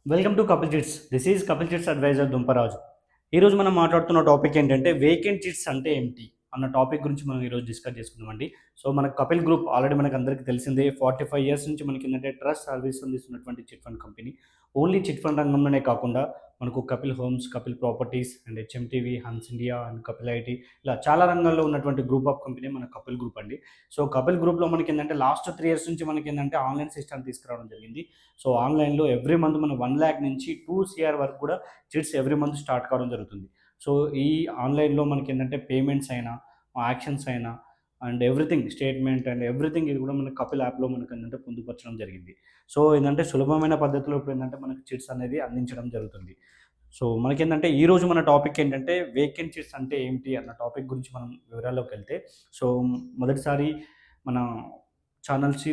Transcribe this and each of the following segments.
Welcome to Kapil Chits. This is Kapil Chits advisor Dumparaju. ఈరోజు మనం మాట్లాడుతున్న టాపిక్ ఏంటంటే వేకెంట్ చిట్స్ అంటే ఏంటి అన్న టాపిక్ గురించి మనం ఈరోజు డిస్కస్ చేసుకుందామండి. సో మన కపిల్ గ్రూప్ ఆల్రెడీ మనకు అందరికీ తెలిసిందే. 45 ఇయర్స్ నుంచి మనకి ఏంటంటే ట్రస్ట్ సర్వీస్ అందిస్తున్నటువంటి chit fund company. Only chit fund రంగంలోనే కాకుండా మనకు Kapil homes, Kapil properties and HMTV, Hans India and Kapil IT ఇలా చాలా రంగాల్లో ఉన్నటువంటి గ్రూప్ ఆఫ్ కంపెనీ మన కపిల్ గ్రూప్ అండి. సో కపిల్ గ్రూప్లో మనకి ఏంటంటే లాస్ట్ 3 ఇయర్స్ నుంచి మనకి ఏంటంటే ఆన్లైన్ సిస్టమ్ తీసుకురావడం జరిగింది. సో ఆన్లైన్‌లో ఎవ్రీ మంత్ మనం 1,00,000 నుంచి 2,00,000 వరకు కూడా చిట్స్ ఎవ్రీ మంత్ స్టార్ట్ కావడం జరుగుతుంది. సో ఈ ఆన్లైన్‌లో మనకేంటంటే పేమెంట్స్ అయినా, యాక్షన్స్ అయినా and everything statement and everything ఇది కూడా మన కపిల్ యాప్‌లో మనకేంటంటే పొందుపరచడం జరిగింది. సో ఏందంటే సులభమైన పద్ధతిలో ఇప్పుడేంటంటే మనకు చిట్స్ అనేది అందించడం జరుగుతుంది. సో మనకేంటంటే ఈరోజు మన టాపిక్ ఏంటంటే వేకెంట్ చిట్స్ అంటే ఏంటి అన్న టాపిక్ గురించి మనం వివరాల్లోకెళ్తే, సో మొదటిసారి మన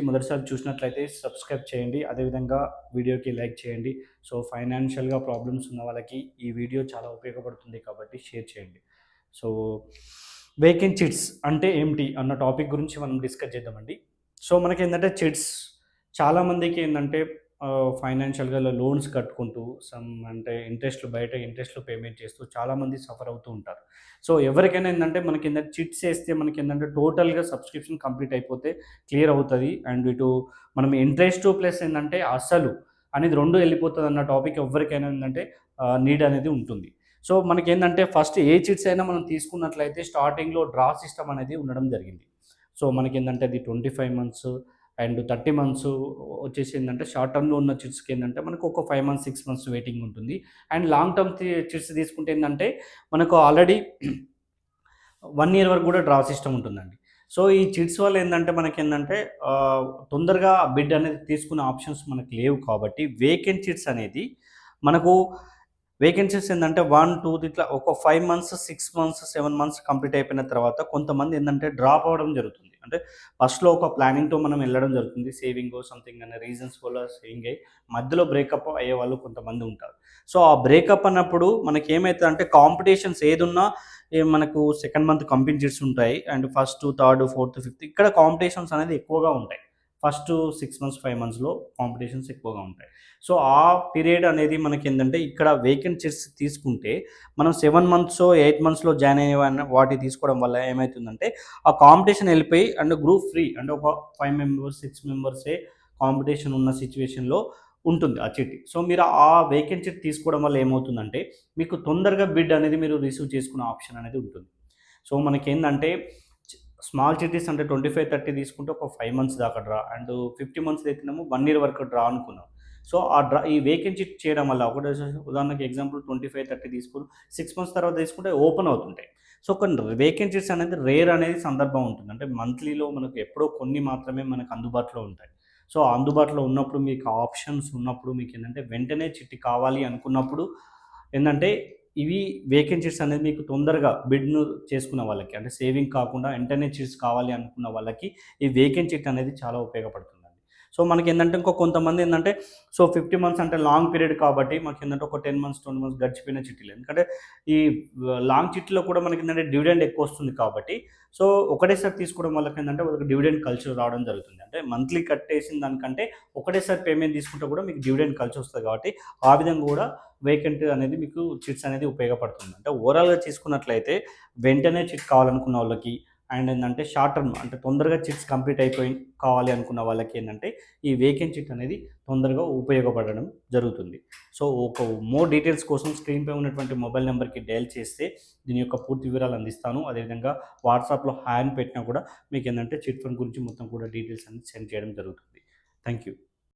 మొదటిసారి చూసినట్లయితే సబ్స్క్రైబ్ చేయండి. అదేవిధంగా వీడియోకి లైక్ చేయండి. సో ఫైనాన్షియల్‌గా ప్రాబ్లమ్స్ ఉన్న వాళ్ళకి ఈ వీడియో చాలా ఉపయోగపడుతుంది కాబట్టి షేర్ చేయండి. సో వేకెంట్ చిట్స్ అంటే ఏమిటి అన్న టాపిక్ గురించి మనం డిస్కస్ చేద్దామండి. సో మనకేంటంటే చిట్స్ చాలామందికి ఏందంటే ఫైనాన్షియల్‌గా లోన్స్ కట్టుకుంటూ అంటే ఇంట్రెస్ట్‌లు పేమెంట్ చేస్తూ చాలామంది సఫర్ అవుతూ ఉంటారు. సో ఎవరికైనా ఏందంటే మనకేందంటే చిట్స్ ఏస్తే మనకేందంటే టోటల్‌గా సబ్స్క్రిప్షన్ కంప్లీట్ అయిపోతే క్లియర్ అవుతది. అండ్ ఇటు మనం ఇంట్రెస్ట్ ప్లస్ ఏందంటే అసలు అనేది 2 ఎళ్ళిపోతదన్న టాపిక్ ఎవ్వరికైనా ఏందంటే నీడ్ అనేది ఉంటుంది. సో మనకేందంటే ఫస్ట్ ఏ చిట్స్ అయినా మనం తీసుకున్నట్లయితే స్టార్టింగ్‌లో డ్రా సిస్టమ్ అనేది ఉండడం జరిగింది. సో మనకేందంటే అది 25 మంత్స్ అండ్ 30 మంత్స్ వచ్చేసి ఏందంటే షార్ట్ టర్మ్‌లో ఉన్న చిట్స్‌కి ఏందంటే మనకు ఒక 5 మంత్స్, 6 మంత్స్ వెయిటింగ్ ఉంటుంది. అండ్ లాంగ్ టర్మ్ చిట్స్ తీసుకుంటే ఏందంటే మనకు ఆల్రెడీ 1 ఇయర్ వరకు కూడా డ్రా సిస్టమ్ ఉంటుందండి. సో ఈ చిట్స్ వల్ల ఏందంటే మనకేందంటే తొందరగా బిడ్ అనేది తీసుకునే ఆప్షన్స్ మనకు లేవు కాబట్టి వేకెంట్ చిట్స్ అనేది మనకు వేకెన్సీస్ ఏందంటే 1, 2 ఇట్లా ఒక 5 మంత్స్, 6 మంత్స్, 7 మంత్స్ కంప్లీట్ అయిపోయిన తర్వాత కొంతమంది ఏందంటే డ్రాప్ అవ్వడం జరుగుతుంది. అంటే ఫస్ట్‌లో ఒక ప్లానింగ్‌తో మనం ఎళ్ళడం జరుగుతుంది. సేవింగో సంథింగ్ అనే రీజన్స్ వల్ల సేవింగ్ అయ్యి మధ్యలో బ్రేకప్ అయ్యేవాళ్ళు కొంతమంది ఉంటారు. సో ఆ బ్రేకప్ అన్నప్పుడు మనకేమైతదంటే కాంపిటీషన్స్ ఏదున్నా మనకు సెకండ్ మంత్ కంపెనీ ఉంటాయి. And first, third, fourth, fifth ఇక్కడ కాంపిటీషన్స్ అనేది ఎక్కువగా ఉంటాయి. ఫస్ట్ 6 మంత్స్, 5 మంత్స్‌లో కాంపిటీషన్స్ ఎక్కువగా ఉంటాయి. సో, ఆ పీరియడ్ అనేది మనకేందంటే ఇక్కడ వేకెంట్ చిట్స్ తీసుకుంటే మనం 7 మంత్సో, 8 మంత్స్‌లో జాయిన్ అయ్యేవన్న వాటిని తీసుకోవడం వల్ల ఏమైతుందంటే ఆ కాంపిటీషన్ ఎళ్ళిపోయి అండ్ గ్రూప్ ఫ్రీ అంటే ఒక 5 మెంబర్స్, 6 మెంబర్సే కాంపిటీషన్ ఉన్న సిట్యుయేషన్‌లో ఉంటుంది ఆ చిట్. సో, మీరు ఆ వేకెంట్ చిట్ తీసుకోవడం వల్ల ఏమవుతుందంటే మీకు తొందరగా బిడ్ అనేది మీరు రిసీవ్ చేసుకునే ఆప్షన్ అనేది ఉంటుంది. సో, మనకేందంటే చి స్మాల్ చిట్టీస్ అంటే 25, 30 తీసుకుంటే ఒక 5 మంత్స్ దాకా డ్రా అండ్ 50 మంత్స్ అయితేనేమో 1 ఇయర్ వరకు డ్రా అనుకున్నాం. సో, ఈ వేకెన్సీ చేయడం వల్ల ఉదాహరణకి ఎగ్జాంపుల్ 25, 30 తీసుకొని 6 మంత్స్ తర్వాత తీసుకుంటే ఓపెన్ అవుతుంటాయి. సో, కొన్ని వేకెన్సీస్ అనేది రేర్ అనేది సందర్భం ఉంటుంది. అంటే మంత్లీలో మనకు ఎప్పుడో కొన్ని మాత్రమే మనకు అందుబాటులో ఉంటాయి. సో, అందుబాటులో ఉన్నప్పుడు మీకు ఆప్షన్స్ ఉన్నప్పుడు మీకేంటంటే వెంటనే చిట్టి కావాలి అనుకున్నప్పుడు ఏందంటే ఇవి వేకెన్సీస్ అనేది మీకు తొందరగా బిడ్‌ను చేసుకున్న వాళ్ళకి అంటే సేవింగ్ కాకుండా వెంటనే చిట్స్ కావాలి అనుకున్న వాళ్ళకి ఈ వేకెంట్ చిట్ అనేది చాలా ఉపయోగపడుతుందండి. సో, మనకేందంటే కొంతమంది ఏందంటే 50 మంత్స్ అంటే లాంగ్ పీరియడ్ కాబట్టి మాకేందంటే ఒక 10 మంత్స్, 20 మంత్స్ గడిచిపోయిన చిట్టీలు. ఎందుకంటే ఈ లాంగ్ చిట్‌లో కూడా మనకేందంటే డివిడెండ్ ఎక్కువొస్తుంది కాబట్టి సో, ఒకటేసారి తీసుకోవడం వల్లకేందంటే వాళ్ళకి డివిడెండ్ కల్చర్ రావడం జరుగుతుంది. అంటే మంత్లీ కట్టేసిన దానికంటే ఒకటేసారి పేమెంట్ తీసుకుంటే కూడా మీకు డివిడెండ్ కలిసొస్తది కాబట్టి ఆ విధంగా కూడా వేకెంట్ అనేది మీకు చిట్స్ అనేది ఉపయోగపడుతుంది. అంటే ఓవరాల్‌గా తీసుకున్నట్లయితే వెంటనే చిట్ కావాలనుకున్న వాళ్ళకి అండ్ ఏందంటే షార్ట్ టర్మ్ అంటే తొందరగా చిట్స్ కంప్లీట్ అయిపోయి కావాలి అనుకున్న వాళ్ళకి ఏందంటే ఈ వేకెంట్ చిట్ అనేది తొందరగా ఉపయోగపడడం జరుగుతుంది. సో, ఒక మోర్ డీటెయిల్స్ కోసం స్క్రీన్‌పై ఉన్నటువంటి మొబైల్ నంబర్‌కి డయల్ చేస్తే దీని యొక్క పూర్తి వివరాలు అందిస్తాను. అదేవిధంగా వాట్సాప్‌లో హాయ్ అని పెట్టినా కూడా మీకేందంటే చిట్ ఫండ్ గురించి మొత్తం కూడా డీటెయిల్స్ అన్ని సెండ్ చేయడం జరుగుతుంది. Thank you.